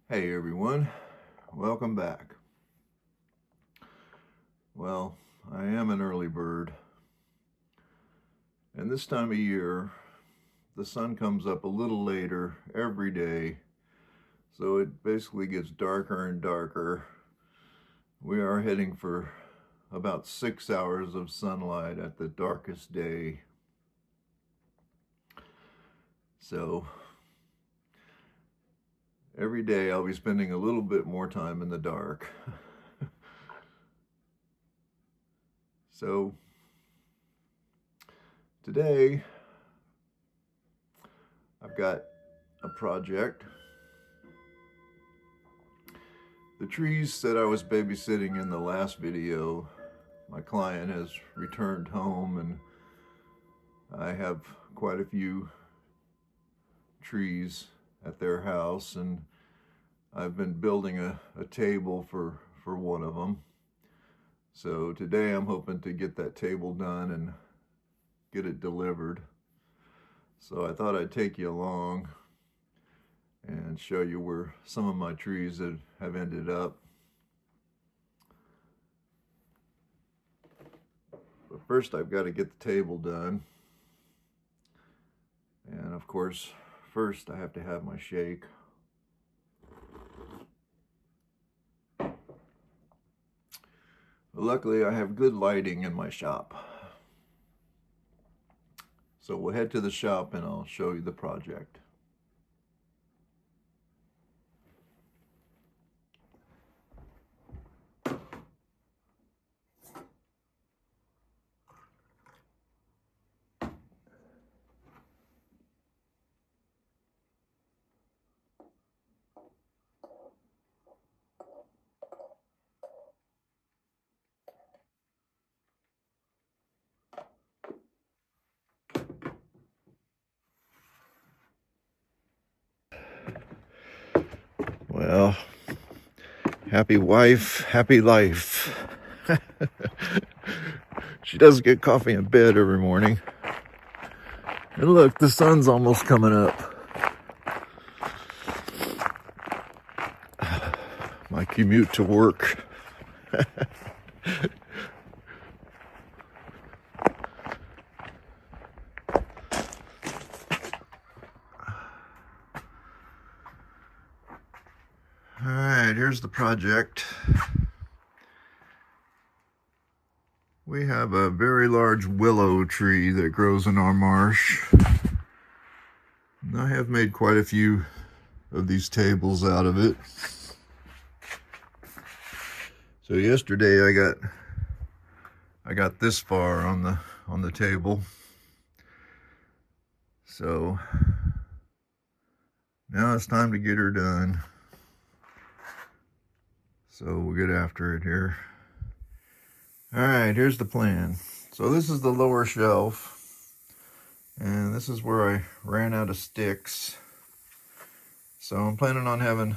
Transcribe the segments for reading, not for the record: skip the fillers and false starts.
Hey everyone, welcome back. Well, I am an early bird, and this time of year, the sun comes up a little later every day, so it basically gets darker and darker. We are heading for about 6 hours of sunlight at the darkest day. So every day I'll be spending a little bit more time in the dark. So today I've got a project. The trees that I was babysitting in the last video, my client has returned home and I have quite a few trees at their house, and I've been building a table for one of them. So today I'm hoping to get that table done and get it delivered. So I thought I'd take you along and show you where some of my trees have ended up. But first I've got to get the table done. And of course, first I have to have my shake. Luckily, I have good lighting in my shop. So we'll head to the shop and I'll show you the project. Well, happy wife, happy life. She doesn't get coffee in bed every morning. And look, the sun's almost coming up. My commute to work. All right, here's the project. We have a very large willow tree that grows in our marsh. And I have made quite a few of these tables out of it. So yesterday I got this far on the table. So now it's time to get her done. So we'll get after it here. All right, here's the plan. So this is the lower shelf, and this is where I ran out of sticks. So I'm planning on having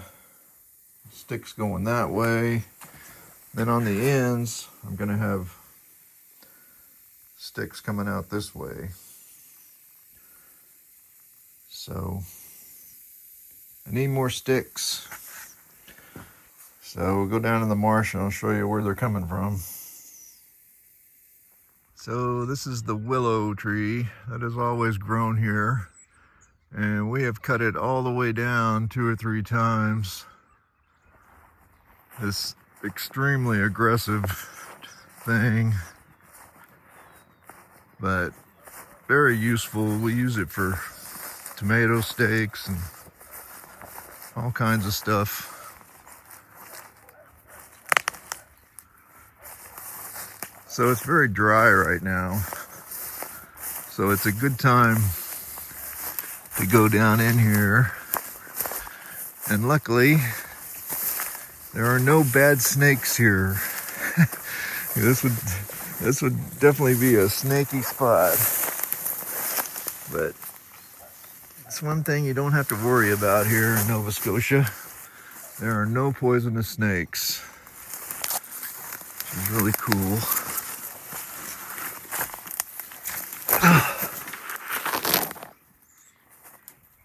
sticks going that way. Then on the ends, I'm gonna have sticks coming out this way. So I need more sticks. So we'll go down to the marsh and I'll show you where they're coming from. So this is the willow tree that has always grown here. And we have cut it all the way down 2 or 3 times. This extremely aggressive thing, but very useful. We use it for tomato steaks and all kinds of stuff. So it's very dry right now. So it's a good time to go down in here. And luckily, there are no bad snakes here. This would definitely be a snaky spot. But it's one thing you don't have to worry about here in Nova Scotia. There are no poisonous snakes, which is really cool.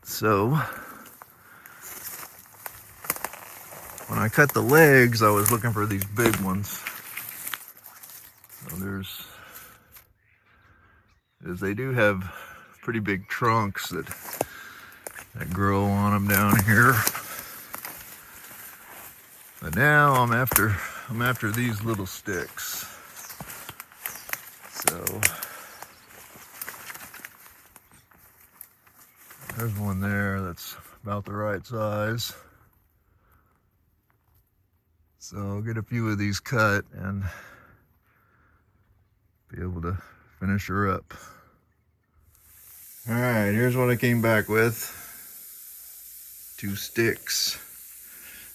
So I cut the legs, I was looking for these big ones. So they do have pretty big trunks that grow on them down here. But now I'm after these little sticks. So there's one there that's about the right size. So I'll get a few of these cut and be able to finish her up. All right, here's what I came back with. 2 sticks.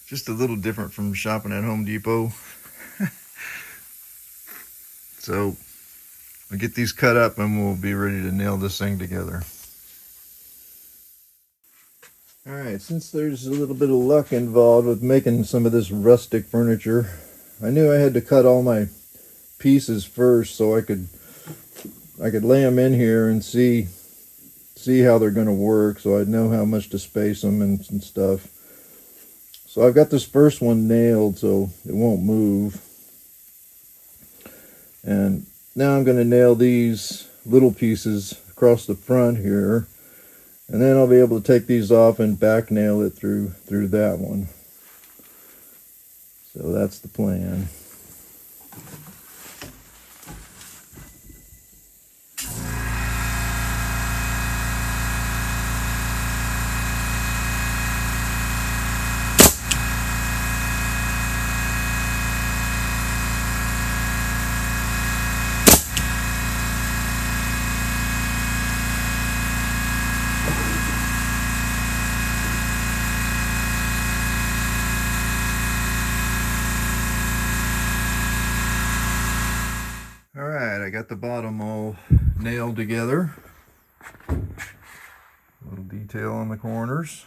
Just a little different from shopping at Home Depot. So I'll get these cut up and we'll be ready to nail this thing together. All right, since there's a little bit of luck involved with making some of this rustic furniture, I knew I had to cut all my pieces first so I could lay them in here and see how they're going to work, so I'd know how much to space them and stuff. So I've got this first one nailed so it won't move. And now I'm going to nail these little pieces across the front here. And then I'll be able to take these off and back nail it through that one. So that's the plan. Alright, I got the bottom all nailed together. A little detail on the corners.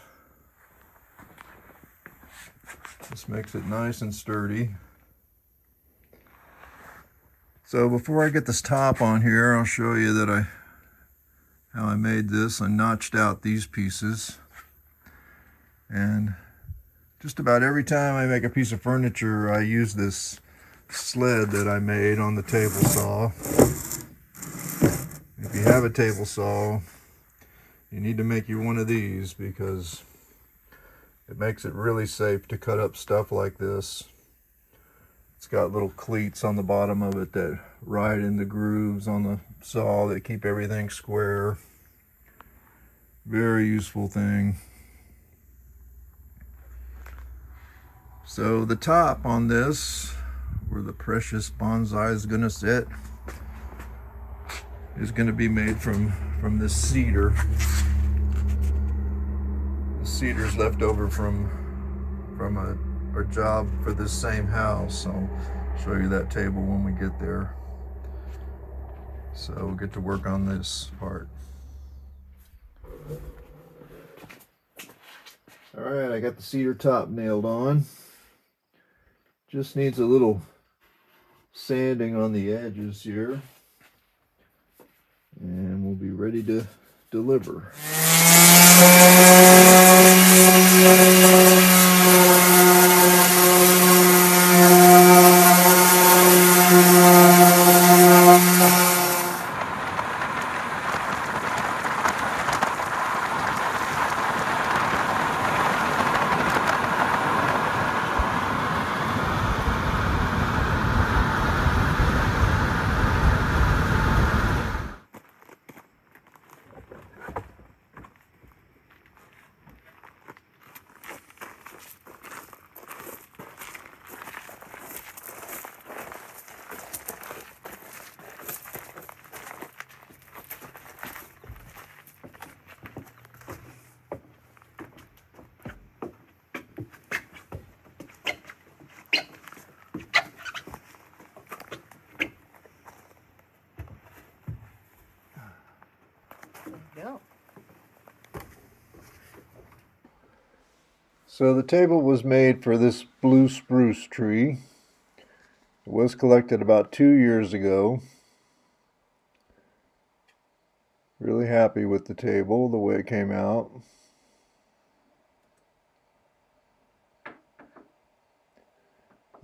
This makes it nice and sturdy. So before I get this top on here, I'll show you that how I made this. I notched out these pieces. And just about every time I make a piece of furniture, I use this sled that I made on the table saw. If you have a table saw, you need to make you one of these because it makes it really safe to cut up stuff like this. It's got little cleats on the bottom of it that ride in the grooves on the saw that keep everything square. Very useful thing. So the top on this, where the precious bonsai is going to sit, is going to be made from this cedar. The cedar's left over from a job for this same house. I'll show you that table when we get there. So we'll get to work on this part. All right, I got the cedar top nailed on. Just needs a little sanding on the edges here, and we'll be ready to deliver. Go. So the table was made for this blue spruce tree. It was collected about 2 years ago. Really happy with the table, the way it came out.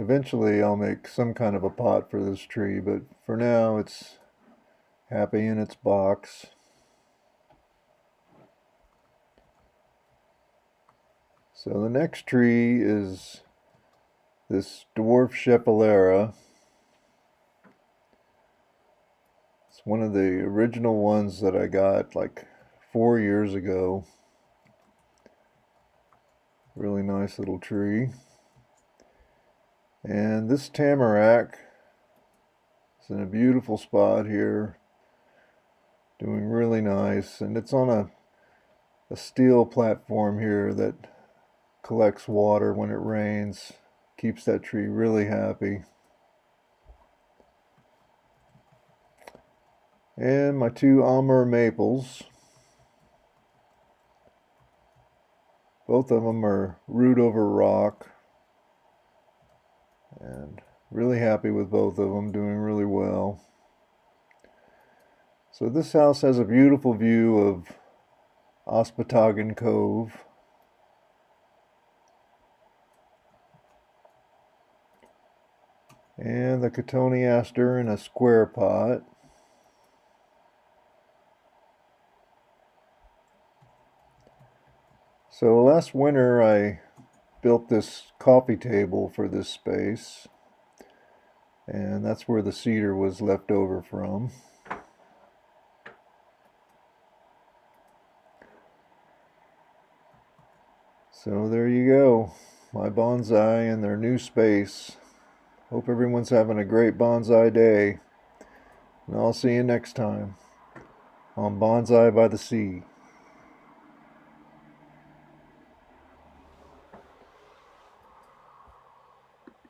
Eventually I'll make some kind of a pot for this tree, but for now it's happy in its box. So the next tree is this dwarf scheffalera. It's one of the original ones that I got like 4 years ago. Really nice little tree. And this tamarack is in a beautiful spot here, doing really nice. And it's on a steel platform here that collects water when it rains, keeps that tree really happy. And my two Amur maples. Both of them are root over rock. And really happy with both of them, doing really well. So this house has a beautiful view of Ospatagan Cove. And the cotoneaster in a square pot. So last winter I built this coffee table for this space, and that's where the cedar was left over from. So there you go, my bonsai in their new space. Hope everyone's having a great bonsai day, and I'll see you next time on Bonsai by the Sea.